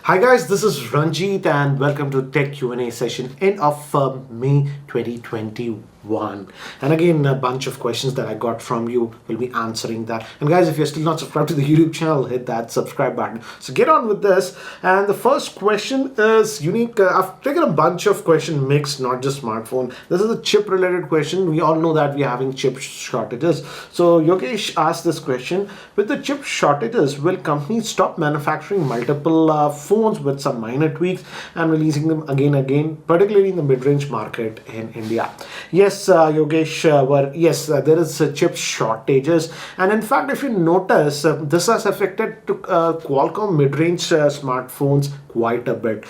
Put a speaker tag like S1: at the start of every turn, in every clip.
S1: Hi guys, this is Ranjit and welcome to Tech Q&A session end of May 2021. And again, a bunch of questions that I got from you. Will be answering that. And guys, if you're still not subscribed to the YouTube channel, hit that subscribe button. So get on with this. And the first question is unique. I've taken a bunch of question mixed, not just smartphone. This is a chip related question. We all know that we're having chip shortages. So Yogesh asked this question: with the chip shortages, will companies stop manufacturing multiple phones with some minor tweaks and releasing them again, particularly in the mid-range market in India? Yes, Yogesh, there is chip shortages, and in fact, if you notice, this has affected to, Qualcomm mid-range smartphones quite a bit.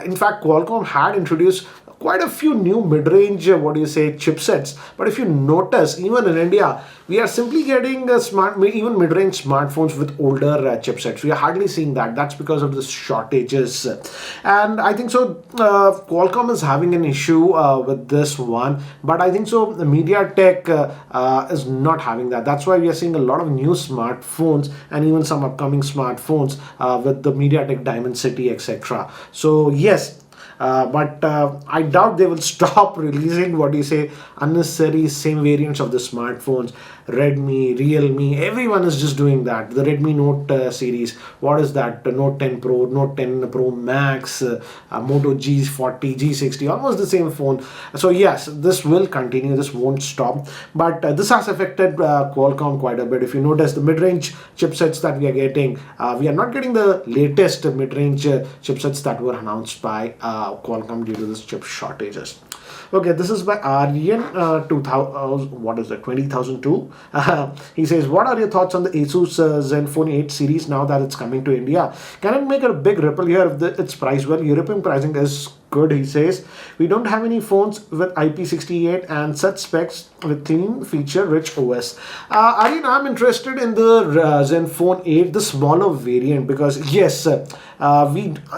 S1: In fact, Qualcomm had introduced quite a few new mid-range chipsets, but if you notice, even in India we are simply getting even mid-range smartphones with older chipsets. We are hardly seeing that. That's because of the shortages, and I think so Qualcomm is having an issue with this one, but I think so the MediaTek is not having that. That's why we are seeing a lot of new smartphones and even some upcoming smartphones with the MediaTek Dimensity, etc. So yes, but I doubt they will stop releasing unnecessary same variants of the smartphones. Redmi, Realme, everyone is just doing that. The Redmi Note series, what is that? The Note 10 Pro, Note 10 Pro Max, Moto G40, G60, almost the same phone. So yes, this will continue. This won't stop. But this has affected Qualcomm quite a bit. If you notice, the mid-range chipsets that we are getting, we are not getting the latest mid-range chipsets that were announced by Qualcomm due to this chip shortages. Okay, this is by Aryan 2002. He says, what are your thoughts on the Asus Zenfone 8 series now that it's coming to India? Can it make a big ripple here if it's priced well? European pricing is good, he says. We don't have any phones with IP68 and such specs with clean feature-rich OS. Aryan, I'm interested in the Zenfone 8, the smaller variant, because yes, we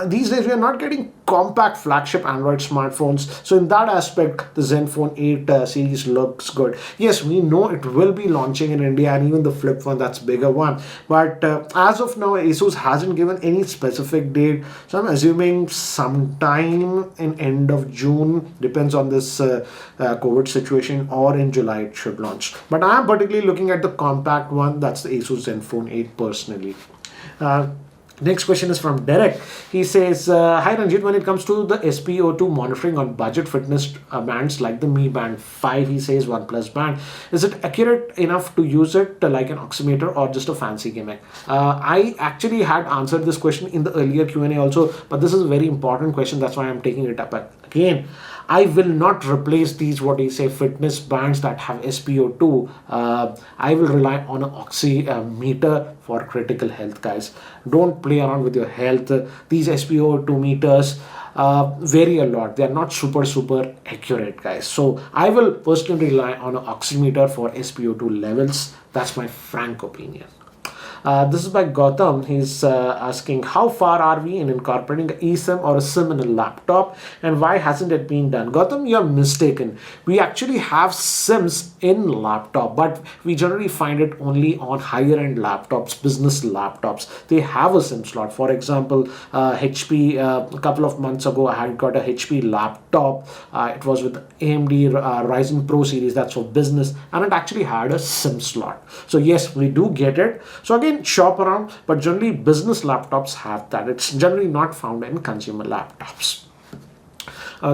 S1: these days we are not getting compact flagship Android smartphones. So in that aspect, the Zenfone 8 series looks good. Yes, we know it will be launching in India, and even the flip phone, that's bigger one. But as of now, Asus hasn't given any specific date. So I'm assuming sometime in end of June, depends on this COVID situation, or in July it should launch. But I'm particularly looking at the compact one, that's the Asus Zenfone 8 personally. Next question is from Derek. He says, hi Ranjit, when it comes to the SpO2 monitoring on budget fitness bands like the Mi Band 5, he says OnePlus Band, is it accurate enough to use it like an oximeter or just a fancy gimmick? I actually had answered this question in the earlier Q&A also, but this is a very important question. That's why I'm taking it up again. I will not replace these fitness bands that have SpO2. I will rely on an oximeter for critical health, guys. Don't play around with your health. These SpO2 meters vary a lot. They are not super accurate, guys. So I will personally rely on an oximeter for SpO2 levels. That's my frank opinion. This is by Gautam. He's asking, how far are we in incorporating an eSIM or a SIM in a laptop, and why hasn't it been done? Gautam, you're mistaken. We actually have SIMs in laptop, but we generally find it only on higher end laptops, business laptops. They have a SIM slot. For example, HP, a couple of months ago, I had got a HP laptop. It was with AMD Ryzen Pro series. That's for business, and it actually had a SIM slot. So yes, we do get it. So again, shop around, but generally business laptops have that. It's generally not found in consumer laptops.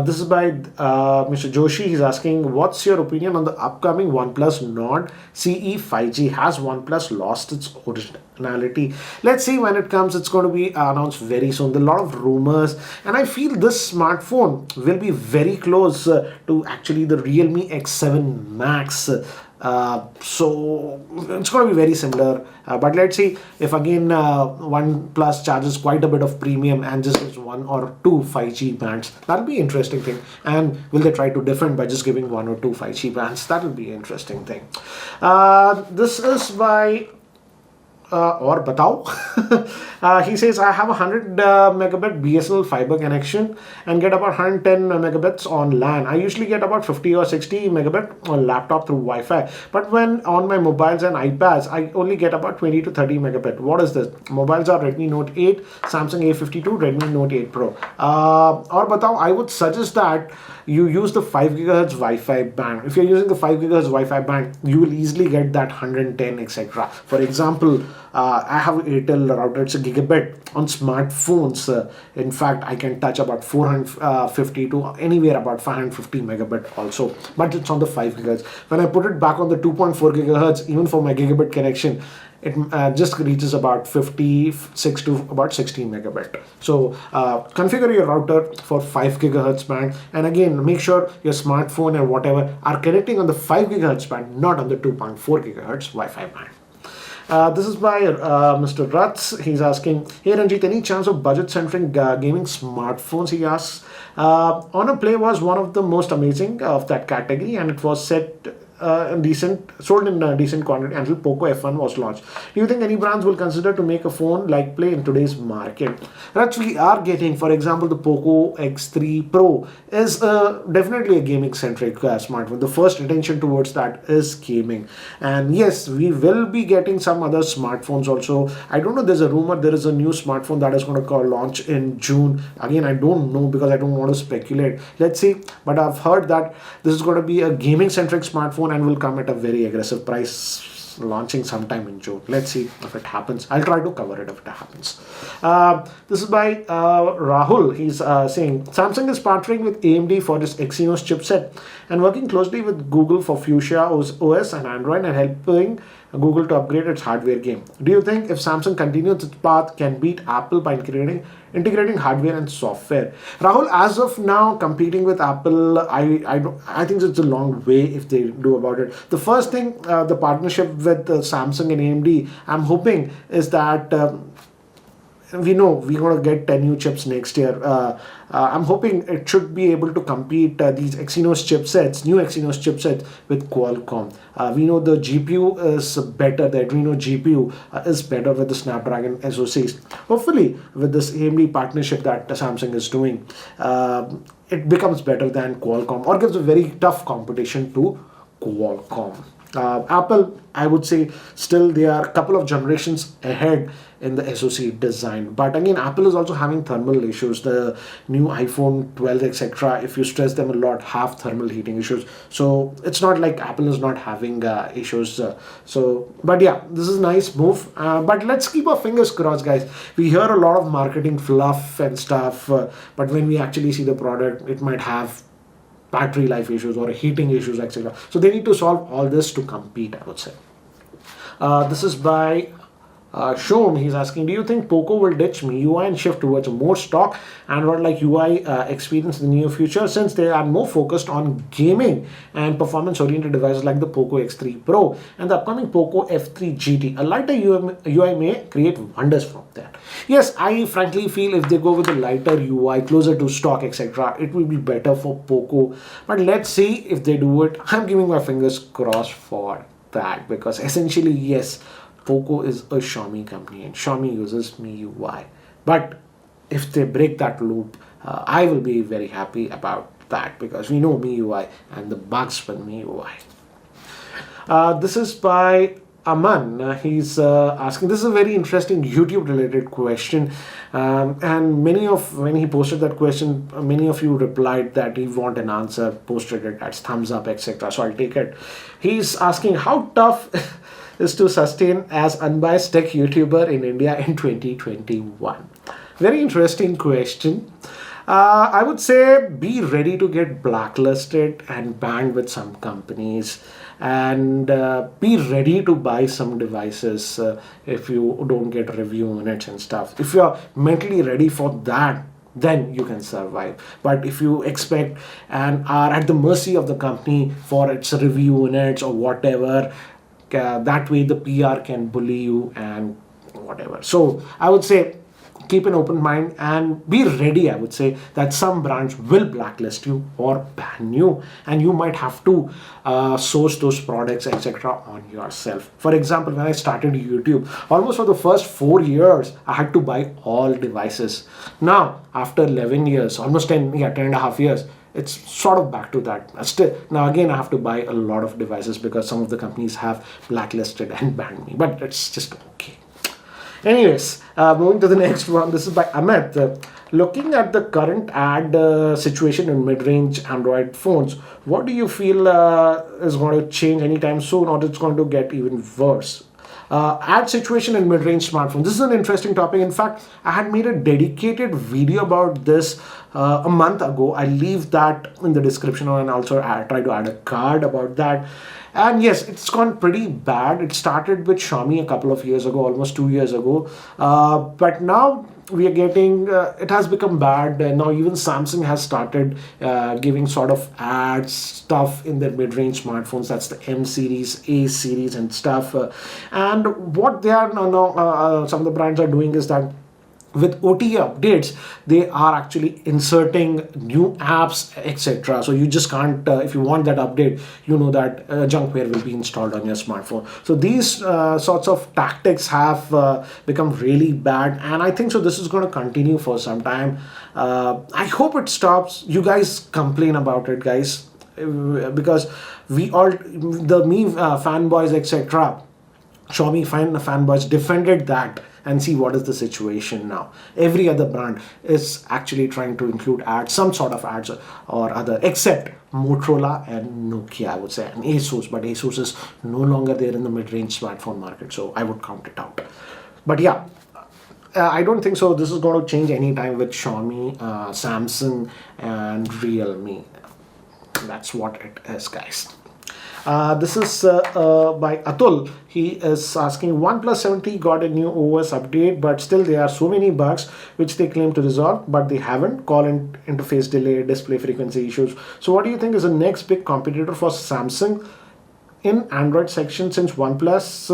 S1: This is by Mr. Joshi. He's asking, what's your opinion on the upcoming OnePlus Nord CE 5G? Has OnePlus lost its originality? Let's see when it comes. It's going to be announced very soon. There are a lot of rumors, and I feel this smartphone will be very close to actually the Realme X7 Max. So it's going to be very similar, but let's see if again OnePlus charges quite a bit of premium and just gives 1 or 2 5G bands. That'll be an interesting thing. And will they try to defend by just giving 1 or 2 5G bands? That'll be an interesting thing. This is by or batao. He says I have a 100 megabit BSNL fiber connection and get about 110 megabits on LAN. I usually get about 50 or 60 megabit on laptop through Wi-Fi, but when on my mobiles and iPads, I only get about 20 to 30 megabit. What is this? Mobiles are Redmi Note 8, Samsung A52, Redmi Note 8 Pro. Or batao, I would suggest that you use the 5 gigahertz Wi-Fi band. If you're using the 5 gigahertz Wi-Fi band, you will easily get that 110, etc. For example, I have Airtel router, it's a gigabit on smartphones. In fact, I can touch about 450 to anywhere about 550 megabit also, but it's on the 5 gigahertz. When I put it back on the 2.4 gigahertz, even for my gigabit connection, it just reaches about 56 to about 16 megabit. So configure your router for 5 gigahertz band, and again make sure your smartphone and whatever are connecting on the 5 gigahertz band, not on the 2.4 gigahertz Wi-Fi band. This is by Mr. Rats. He's asking, hey Ranjit, any chance of budget-centric gaming smartphones? He asks. Honor Play was one of the most amazing of that category, and it was sold in decent quantity until Poco F1 was launched. Do you think any brands will consider to make a phone like Play in today's market? Rats, we are getting, for example, the Poco X3 Pro is definitely a gaming-centric smartphone. The first attention towards that is gaming. And yes, we will be getting some other smartphones also. I don't know, there's a rumor there is a new smartphone that is going to launch in June. Again, I don't know because I don't want to speculate. Let's see. But I've heard that this is going to be a gaming-centric smartphone and will come at a very aggressive price, launching sometime in June. Let's see if it happens. I'll try to cover it if it happens. This is by Rahul. He's saying Samsung is partnering with AMD for this Exynos chipset and working closely with Google for Fuchsia OS and Android and helping Google to upgrade its hardware game. Do you think if Samsung continues its path, can beat Apple by integrating hardware and software? Rahul, as of now, competing with Apple, I think it's a long way if they do about it. The first thing, the partnership with Samsung and AMD, I'm hoping is that we know we're going to get 10 new chips next year. I'm hoping it should be able to compete these Exynos chipsets, new Exynos chipsets with Qualcomm. We know the GPU is better, the Adreno GPU is better with the Snapdragon SoCs. Hopefully, with this AMD partnership that Samsung is doing, it becomes better than Qualcomm or gives a very tough competition to Qualcomm. Apple, I would say, still they are a couple of generations ahead in the SoC design. But again, Apple is also having thermal issues. The new iPhone 12, etc., if you stress them a lot, have thermal heating issues. So it's not like Apple is not having issues. But yeah, this is a nice move. But let's keep our fingers crossed, guys. We hear a lot of marketing fluff and stuff, but when we actually see the product, it might have battery life issues or heating issues, etc. So they need to solve all this to compete, I would say. This is by Shom. He's asking, do you think Poco will ditch MiUI and shift towards a more stock Android-like UI experience in the near future, since they are more focused on gaming and performance-oriented devices like the Poco X3 Pro and the upcoming Poco F3 GT? A lighter UI may create wonders from that. Yes, I frankly feel if they go with a lighter UI, closer to stock, etc., it will be better for Poco. But let's see if they do it. I'm giving my fingers crossed for that, because essentially, yes, Poco is a Xiaomi company and Xiaomi uses MiUI. But if they break that loop, I will be very happy about that, because we know MiUI and the bugs with MiUI. This is by Aman. He's asking, this is a very interesting YouTube related question, and when he posted that question, many of you replied that you want an answer, posted it as thumbs up, etc. So I'll take it. He's asking, how tough is to sustain as unbiased tech YouTuber in India in 2021? Very interesting question. I would say be ready to get blacklisted and banned with some companies, and be ready to buy some devices if you don't get review units and stuff. If you're mentally ready for that, then you can survive. But if you expect and are at the mercy of the company for its review units or whatever, that way the PR can bully you and whatever. So I would say keep an open mind and be ready. I would say that some brands will blacklist you or ban you, and you might have to source those products, etc., on yourself. For example, when I started YouTube, almost for the first 4 years, I had to buy all devices. Now, after 11 years, almost 10 and a half years, it's sort of back to that. Still, now again, I have to buy a lot of devices because some of the companies have blacklisted and banned me, but it's just okay. Anyways, moving to the next one. This is by Amit. Looking at the current ad situation in mid-range Android phones, what do you feel is going to change anytime soon, or it's going to get even worse? Ad situation in mid-range smartphones. This is an interesting topic. In fact, I had made a dedicated video about this a month ago. I'll leave that in the description, and also I try to add a card about that. And yes, it's gone pretty bad. It started with Xiaomi a couple of years ago, almost 2 years ago. But now we are getting, it has become bad. And now even Samsung has started giving sort of ads stuff in their mid-range smartphones. That's the M series, A series and stuff. And what they are now, some of the brands are doing is that with OTA updates, they are actually inserting new apps, etc. So you just can't, if you want that update, you know that junkware will be installed on your smartphone. So these sorts of tactics have become really bad, and I think so this is going to continue for some time. I hope it stops. You guys complain about it, guys, because we all, the me fanboys, etc., Xiaomi fanboys defended that, and see what is the situation now. Every other brand is actually trying to include ads, some sort of ads or other, except Motorola and Nokia, I would say, and Asus. But Asus is no longer there in the mid-range smartphone market, so I would count it out. But yeah, I don't think so this is going to change anytime with Xiaomi, Samsung and Realme. That's what it is, guys. This is by Atul. He is asking, OnePlus 70 got a new OS update, but still there are so many bugs which they claim to resolve, but they haven't. Call interface delay, display frequency issues. So what do you think is the next big competitor for Samsung in Android section, since OnePlus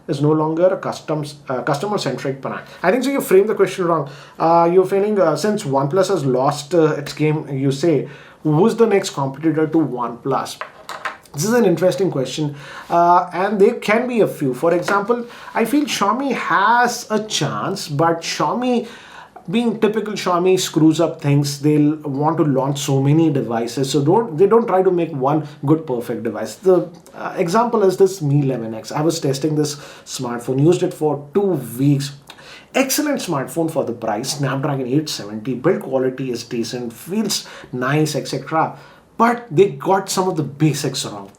S1: is no longer a customer-centric brand? I think so you framed the question wrong. You're feeling since OnePlus has lost its game, you say, who's the next competitor to OnePlus? This is an interesting question, and there can be a few. For example, I feel Xiaomi has a chance, but Xiaomi, being typical Xiaomi, screws up things. They'll want to launch so many devices, so they don't try to make one good perfect device. The example is this Mi 11X. I was testing this smartphone, used it for 2 weeks. Excellent smartphone for the price. Snapdragon 870, build quality is decent, feels nice, etc. But they got some of the basics wrong.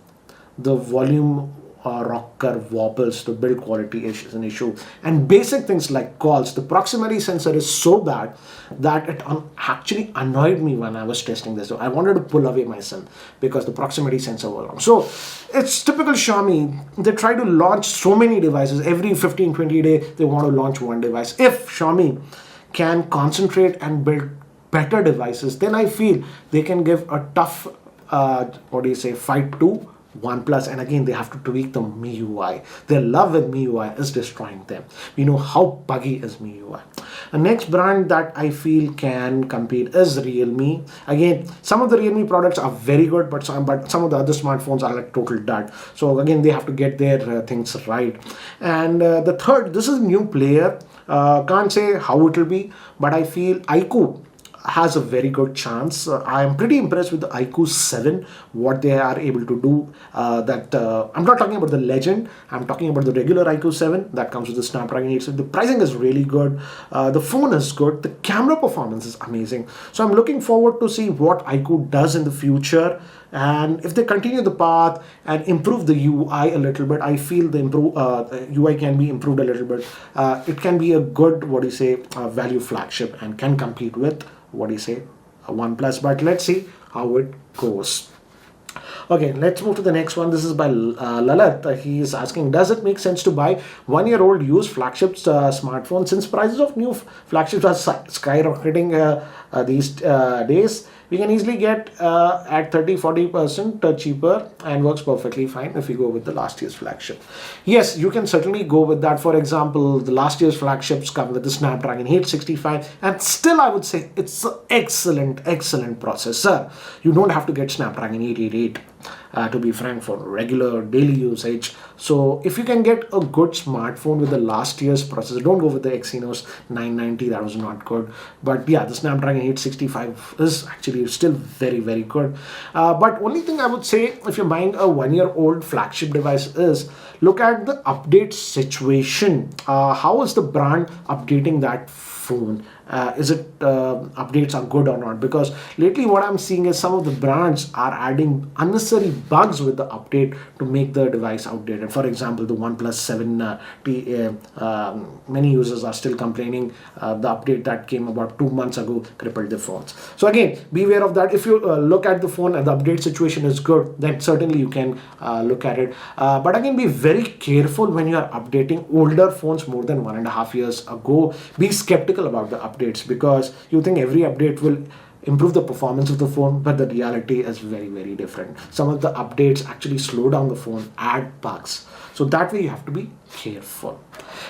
S1: The volume rocker wobbles, the build quality is an issue, and basic things like calls. The proximity sensor is so bad that it actually annoyed me when I was testing this. So I wanted to pull away myself because the proximity sensor was wrong. So it's typical Xiaomi. They try to launch so many devices. Every 15-20 days they want to launch one device. If Xiaomi can concentrate and build better devices, then I feel they can give a tough fight to OnePlus. And again, they have to tweak the MiUI. Their love with MiUI is destroying them. We know how buggy is MiUI. The next brand that I feel can compete is Realme. Again, some of the Realme products are very good, but some of the other smartphones are like total dud. So again, they have to get their things right. And the third, this is a new player. Can't say how it will be, but I feel iQOO has a very good chance. I am pretty impressed with the iQOO 7, what they are able to do. I'm not talking about the Legend, I'm talking about the regular iQOO 7 that comes with the Snapdragon 870. The pricing is really good, the phone is good, the camera performance is amazing. So I'm looking forward to see what iQOO does in the future. And if they continue the path and improve the UI a little bit, I feel the UI can be improved a little bit. It can be a good, value flagship and can compete with, OnePlus. But let's see how it goes. Okay, let's move to the next one. This is by Lalit. He is asking, does it make sense to buy 1-year-old used flagship smartphone since prices of new flagships are skyrocketing these days? we can easily get at 30-40% cheaper, and works perfectly fine if you go with the last year's flagship. Yes, you can certainly go with that. For example, the last year's flagships come with the Snapdragon 865, and still I would say it's an excellent processor. You don't have to get Snapdragon 888. To be frank, for regular daily usage. So if you can get a good smartphone with the last year's processor, don't go with the Exynos 990, that was not good. But yeah, the Snapdragon 865 is actually still very good. But only thing I would say, if you're buying a 1-year-old flagship device, is look at the update situation. How is the brand updating that phone? Is it updates are good or not? Because lately what I'm seeing is some of the brands are adding unnecessary bugs with the update to make the device outdated. For example, the Oneplus 7T, many users are still complaining the update that came about 2 months ago crippled the phones. So again, beware of that. If you look at the phone and the update situation is good, then certainly you can look at it. But again, be very careful when you are updating older phones more than 1.5 years ago. Be skeptical about the updates, because you think every update will improve the performance of the phone, but the reality is very different. Some of the updates actually slow down the phone, add bugs. So that way you have to be careful.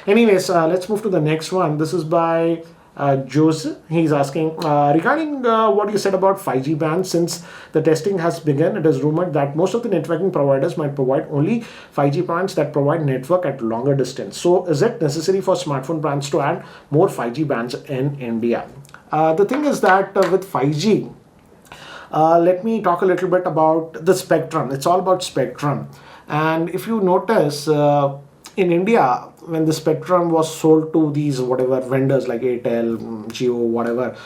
S1: Anyways, let's move to the next one. This is by Joseph. He's asking regarding what you said about 5G bands. Since the testing has begun, it is rumored that most of the networking providers might provide only 5G bands that provide network at longer distance. So is it necessary for smartphone brands to add more 5G bands in India? The thing is that with 5G, let me talk a little bit about the spectrum. It's all about spectrum. And if you notice, in India, when the spectrum was sold to these whatever vendors like Airtel, Jio, whatever,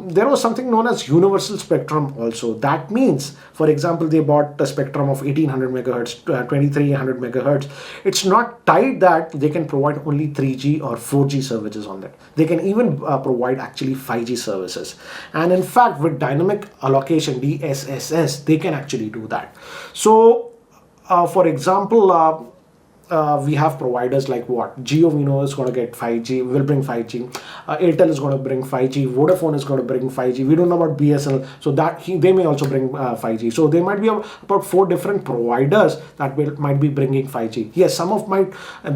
S1: there was something known as universal spectrum also. That means, for example, they bought a spectrum of 1800 megahertz, 2300 megahertz. It's not tied that they can provide only 3G or 4G services on that. They can even provide actually 5G services. And in fact, with dynamic allocation, DSSS, they can actually do that. So, for example, we have providers like what? Jio, we know, is going to get 5G, will bring 5G. Airtel is going to bring 5G. Vodafone is going to bring 5G. We don't know about BSNL, so that they may also bring 5G. So there might be about 4 different providers that might be bringing 5G. Yes, some of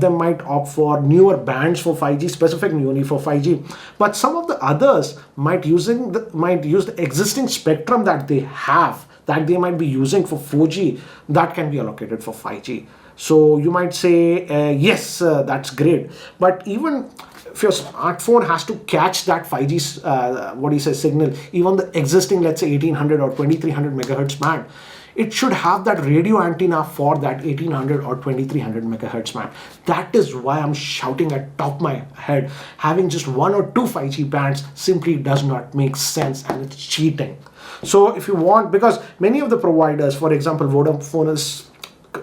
S1: them might opt for newer bands for 5G, specific only for 5G. But some of the others might use the existing spectrum that they have, that they might be using for 4G, that can be allocated for 5G. So you might say, yes, that's great. But even if your smartphone has to catch that 5G, signal, even the existing, let's say 1800 or 2300 megahertz band, it should have that radio antenna for that 1800 or 2300 megahertz band. That is why I'm shouting at top of my head. Having just 1 or 2 5G bands simply does not make sense, and it's cheating. So if you want, because many of the providers, for example, Vodafone is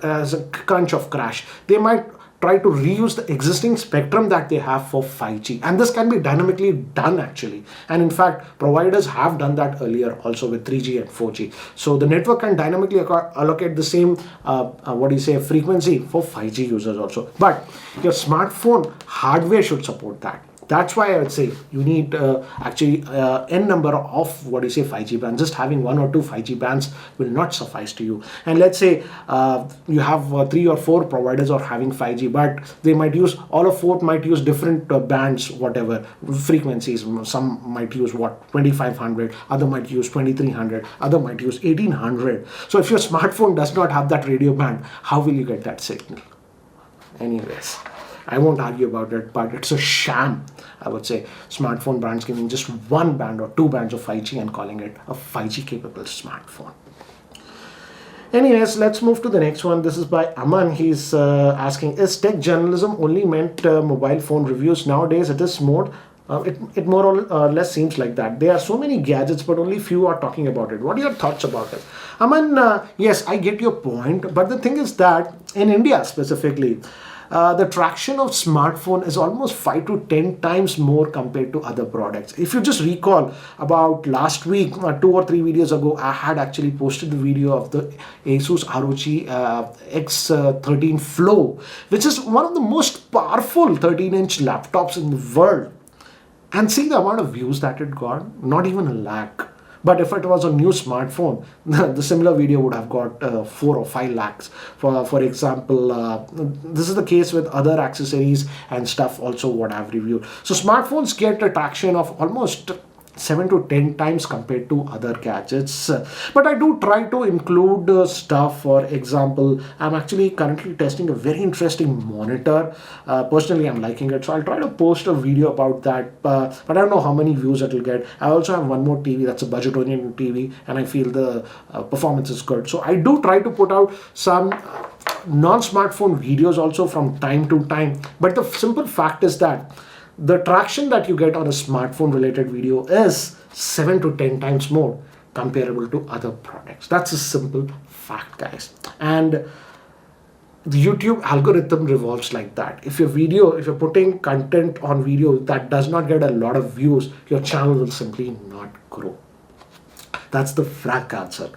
S1: as a crunch of crash, they might try to reuse the existing spectrum that they have for 5G, and this can be dynamically done actually. And in fact, providers have done that earlier also with 3G and 4G. So the network can dynamically allocate the same frequency for 5G users also. But your smartphone hardware should support that. That's why I would say you need n number of 5G bands. Just having 1 or 2 5G bands will not suffice to you. And let's say you have 3 or 4 providers are having 5G, but they might use, all of 4 might use different bands, whatever frequencies. Some might use 2500, other might use 2300, other might use 1800. So if your smartphone does not have that radio band, how will you get that signal? Anyways, I won't argue about it, but it's a sham. I would say smartphone brands giving just 1 band or 2 bands of 5G and calling it a 5G capable smartphone. Anyways, let's move to the next one. This is by Aman. He's asking, is tech journalism only meant mobile phone reviews? Nowadays it is more. It more or less seems like that. There are so many gadgets, but only few are talking about it. What are your thoughts about it? Aman, yes, I get your point, but the thing is that in India specifically, the traction of smartphone is almost 5 to 10 times more compared to other products. If you just recall, about last week, 2 or 3 videos ago, I had actually posted the video of the Asus ROG X13 Flow, which is one of the most powerful 13-inch laptops in the world. And see the amount of views that it got, not even a lakh. But if it was a new smartphone, the similar video would have got 4 or 5 lakhs. For example, this is the case with other accessories and stuff also what I've reviewed. So smartphones get a traction of almost 7 to 10 times compared to other gadgets. But I do try to include stuff. For example, I'm actually currently testing a very interesting monitor. Personally, I'm liking it, so I'll try to post a video about that, but I don't know how many views it will get. I also have one more TV that's a budget-oriented TV, and I feel the performance is good. So I do try to put out some non-smartphone videos also from time to time. But the simple fact is that the traction that you get on a smartphone related video is 7 to 10 times more comparable to other products. That's a simple fact, guys. And the YouTube algorithm revolves like that. If you're putting content on video that does not get a lot of views, your channel will simply not grow. That's the frank answer.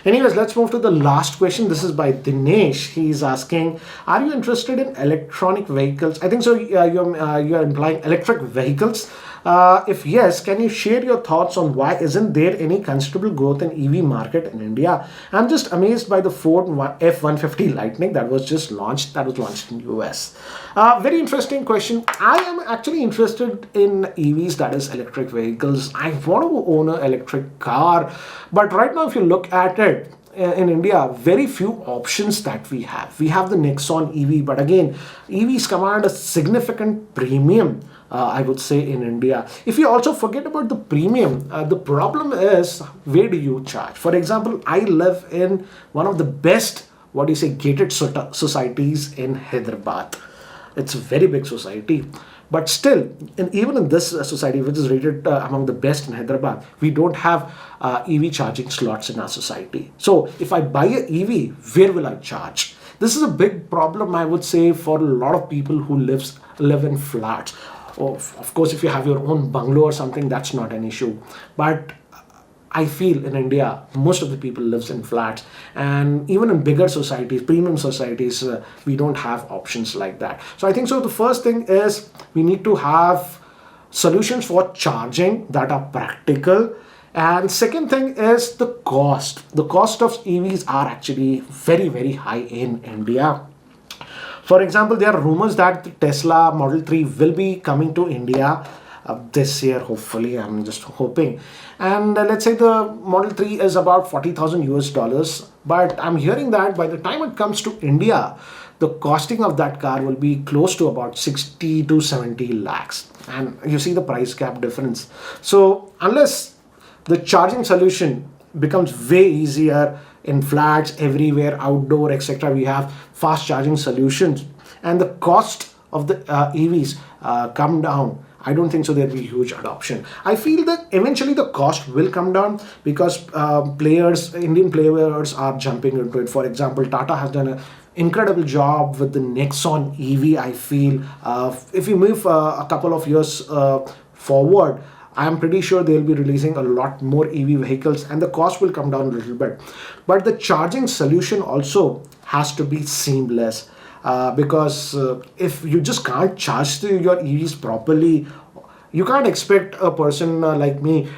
S1: Anyways, let's move to the last question. This is by Dinesh. He's asking, are you interested in electronic vehicles? I think so. You're implying electric vehicles. If yes, can you share your thoughts on why isn't there any considerable growth in EV market in India? I'm just amazed by the Ford F-150 Lightning that was just launched. That was launched in US. Very interesting question. I am actually interested in EVs, that is electric vehicles. I want to own an electric car, but right now if you look at it, in India, very few options that we have. We have the Nexon EV, but again, EVs command a significant premium, I would say, in India. If you also forget about the premium, the problem is, where do you charge? For example, I live in one of the best, gated societies in Hyderabad. It's a very big society. But still, even in this society, which is rated among the best in Hyderabad, we don't have EV charging slots in our society. So if I buy an EV, where will I charge? This is a big problem, I would say, for a lot of people who live in flats. Of course, if you have your own bungalow or something, that's not an issue. But I feel in India, most of the people lives in flats, and even in bigger societies, premium societies, we don't have options like that. So I think so. The first thing is we need to have solutions for charging that are practical. And second thing is the cost. The cost of EVs are actually very, very high in India. For example, there are rumors that the Tesla Model 3 will be coming to India this year, hopefully. I'm just hoping. And let's say the Model 3 is about 40,000 US dollars. But I'm hearing that by the time it comes to India, the costing of that car will be close to about 60 to 70 lakhs. And you see the price gap difference. So unless the charging solution becomes way easier in flats, everywhere, outdoor, etc., we have fast charging solutions, and the cost of the EVs come down, I don't think so there'll be huge adoption. I feel that eventually the cost will come down because Indian players are jumping into it. For example, Tata has done an incredible job with the Nexon EV, I feel. If we move a couple of years forward, I'm pretty sure they'll be releasing a lot more EV vehicles and the cost will come down a little bit. But the charging solution also has to be seamless. Because if you just can't charge your EVs properly, you can't expect a person like me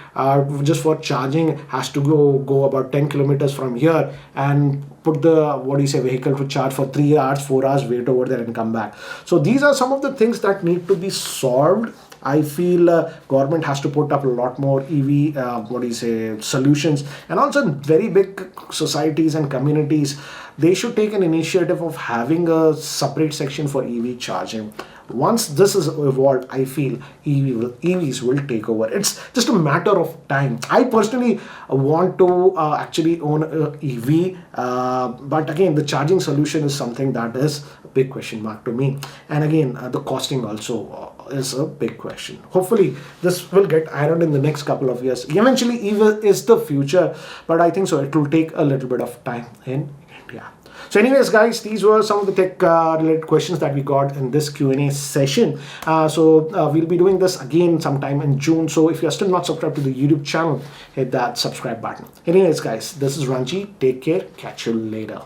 S1: just for charging has to go about 10 kilometers from here and put the vehicle to charge for 3 hours, 4 hours, wait over there and come back. So these are some of the things that need to be solved. I feel government has to put up a lot more EV solutions, and also in very big societies and communities, they should take an initiative of having a separate section for EV charging. Once this is evolved, I feel EVs will take over. It's just a matter of time. I personally want to actually own an EV, but again, the charging solution is something that is a big question mark to me. And again, the costing also is a big question. Hopefully, this will get ironed in the next couple of years. Eventually, EV is the future, but I think so it will take a little bit of time in India. So anyways, guys, these were some of the tech related questions that we got in this Q&A session. We'll be doing this again sometime in June. So if you're still not subscribed to the YouTube channel, hit that subscribe button. Anyways, guys, this is Ranjit. Take care. Catch you later.